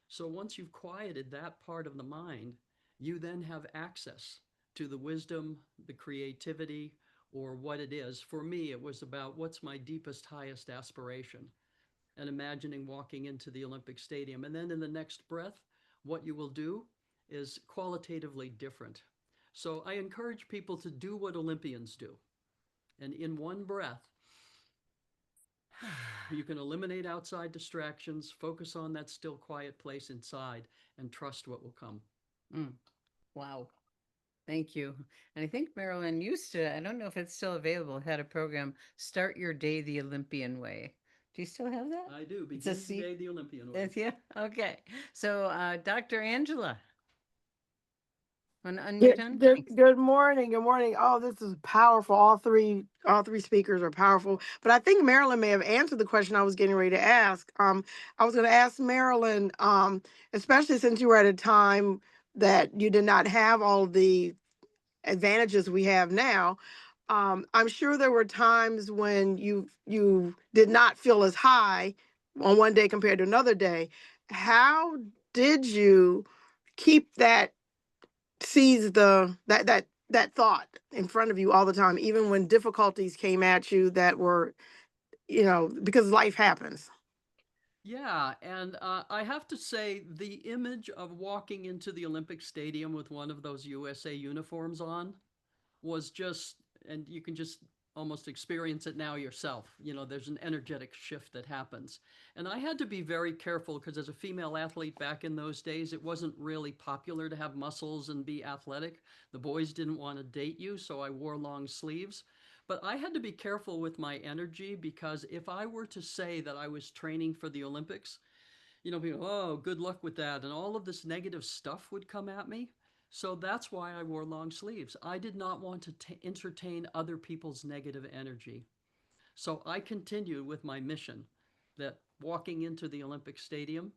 So once you've quieted that part of the mind, you then have access to the wisdom, the creativity, or what it is. For me, it was about what's my deepest, highest aspiration, and imagining walking into the Olympic Stadium. And then in the next breath, what you will do is qualitatively different. So I encourage people to do what Olympians do. And in one breath, you can eliminate outside distractions, focus on that still quiet place inside, and trust what will come. Wow. Thank you. And I think Marilyn used to, I don't know if it's still available, had a program, Start Your Day the Olympian Way. Do you still have that? I do. It's a Begin today the Olympian way. Yeah. Okay. So, Dr. Angela, want to unmute Good, on? good, Thanks. good morning. Good morning. Oh, this is powerful. All three speakers are powerful. But I think Marilyn may have answered the question I was getting ready to ask. I was going to ask Marilyn, especially since you were at a time that you did not have all the advantages we have now. I'm sure there were times when you did not feel as high on one day compared to another day. How did you keep seize that thought in front of you all the time, even when difficulties came at you that were, because life happens? Yeah, and I have to say, the image of walking into the Olympic Stadium with one of those USA uniforms on was just, and you can just almost experience it now yourself. There's an energetic shift that happens. And I had to be very careful because as a female athlete back in those days, it wasn't really popular to have muscles and be athletic. The boys didn't want to date you, so I wore long sleeves. But I had to be careful with my energy because if I were to say that I was training for the Olympics, people, oh, good luck with that. And all of this negative stuff would come at me. So that's why I wore long sleeves. I did not want to entertain other people's negative energy. So I continued with my mission that walking into the Olympic Stadium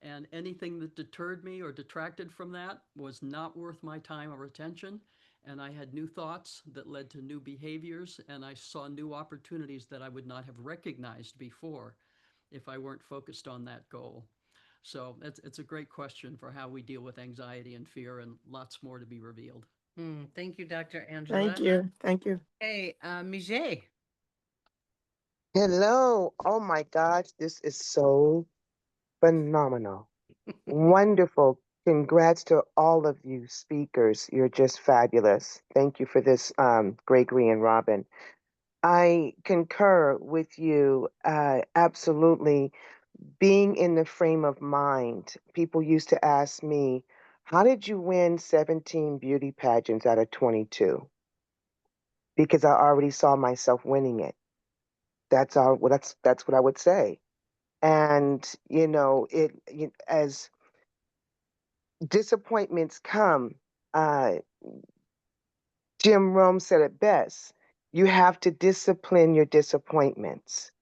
and anything that deterred me or detracted from that was not worth my time or attention. And I had new thoughts that led to new behaviors, and I saw new opportunities that I would not have recognized before if I weren't focused on that goal. So it's a great question for how we deal with anxiety and fear, and lots more to be revealed. Thank you, Dr. Angela. Thank you. Thank you. Hey, Mijay. Hello. Oh my gosh, this is so phenomenal. Wonderful. Congrats to all of you speakers. You're just fabulous. Thank you for this, Gregory and Robin. I concur with you, absolutely. Being in the frame of mind, people used to ask me, how did you win 17 beauty pageants out of 22? Because I already saw myself winning it. That's all. Well, that's what I would say. And as disappointments come, uh, Jim Rome said it best: you have to discipline your disappointments.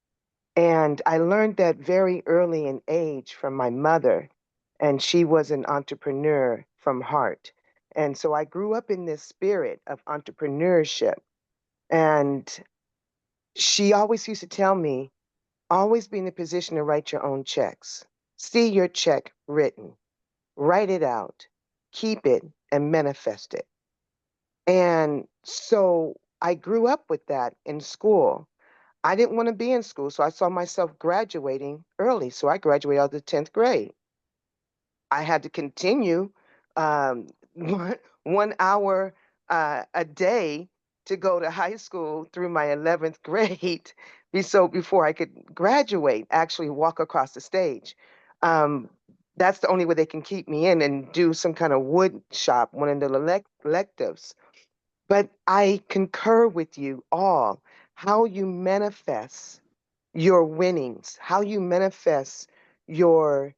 And I learned that very early in age from my mother, and she was an entrepreneur from heart. And so I grew up in this spirit of entrepreneurship. And she always used to tell me, always be in the position to write your own checks. See your check written, write it out, keep it, and manifest it. And so I grew up with that in school. I didn't want to be in school, so I saw myself graduating early. So I graduated out of the 10th grade. I had to continue um, one hour a day to go to high school through my 11th grade so before I could graduate, actually walk across the stage. That's the only way they can keep me in and do some kind of wood shop, one of the electives. But I concur with you all, how you manifest your winnings, how you manifest your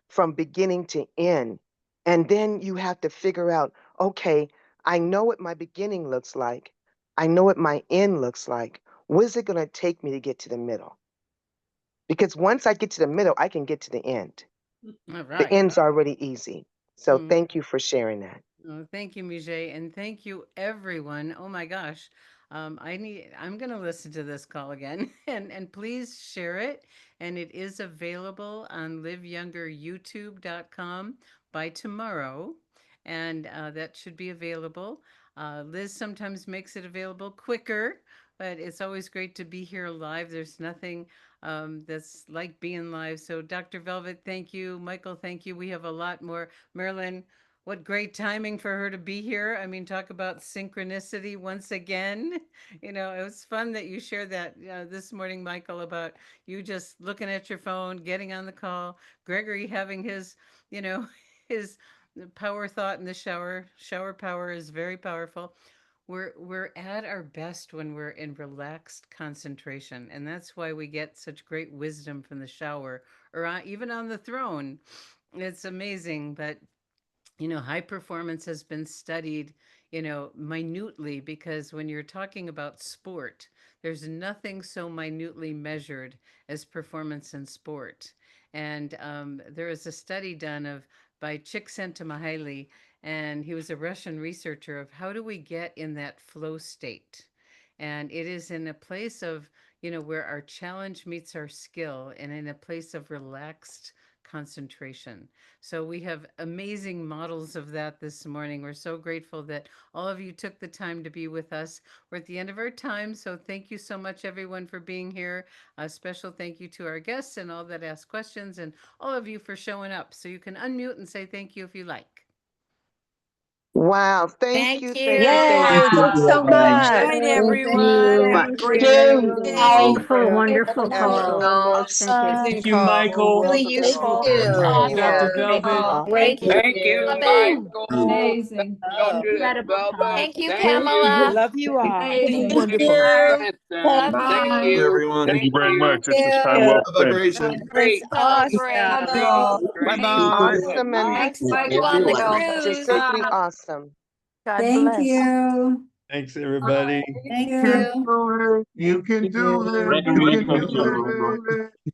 from beginning to end. And then you have to figure out, okay, I know what my beginning looks like. I know what my end looks like. What is it going to take me to get to the middle? Because once I get to the middle, I can get to the end. All The right. end's already easy. So Mm. thank you for sharing that. Oh, thank you, Mijay, and thank you, everyone. Oh my gosh, I'm gonna listen to this call again, and please share it. And it is available on liveyoungeryoutube.com by tomorrow, and that should be available. Liz sometimes makes it available quicker, but it's always great to be here live. There's nothing that's like being live. So, Dr. Velvet, thank you. Michael, thank you. We have a lot more. Marilyn, what great timing for her to be here. I mean, talk about synchronicity once again. You know, it was fun that you shared that this morning, Michael, about you just looking at your phone, getting on the call, Gregory having his, you know, his power thought in the shower. Shower power is very powerful. We're at our best when we're in relaxed concentration, and that's why we get such great wisdom from the shower or even on the throne. It's amazing, but high performance has been studied, minutely, because when you're talking about sport, there's nothing so minutely measured as performance in sport. And there was a study done by Csikszentmihalyi, and he was a Russian researcher of how do we get in that flow state. And it is in a place of, where our challenge meets our skill and in a place of relaxed concentration. So we have amazing models of that this morning. We're so grateful that all of you took the time to be with us. We're at the end of our time, so thank you so much, everyone, for being here. A special thank you to our guests and all that asked questions, and all of you for showing up. So you can unmute and say thank you if you like. Wow. Thank Thank you. you. Thank you. Thank Yay, you. thanks so much. Night, Thank everyone. you. Have a Thank great you. day. Wonderful, wonderful Have a call. wonderful Thank you. Awesome Thank you, call. Michael. Really Thank useful. you. You Dr. are. Great Velvet. call. Thank Thank you, you. Thank you, Robin. Michael. Amazing. Dr. Incredible Velvet, call. Thank you, thank you. Pamela. Love you all. Amazing. Thank Wonderful. you, you. Hanson. Love Thank Thank you, you. you. everyone. Thank you Thank very you. much. This was time Yeah, well Have a spent. great That day. was that's great. So awesome. great. Great. Bye-bye. Awesome and Thanks, Michael on the just cruise. simply awesome. God bless. Thanks, everybody. Thank you. You can do this. Thank you, You can Michael. do this.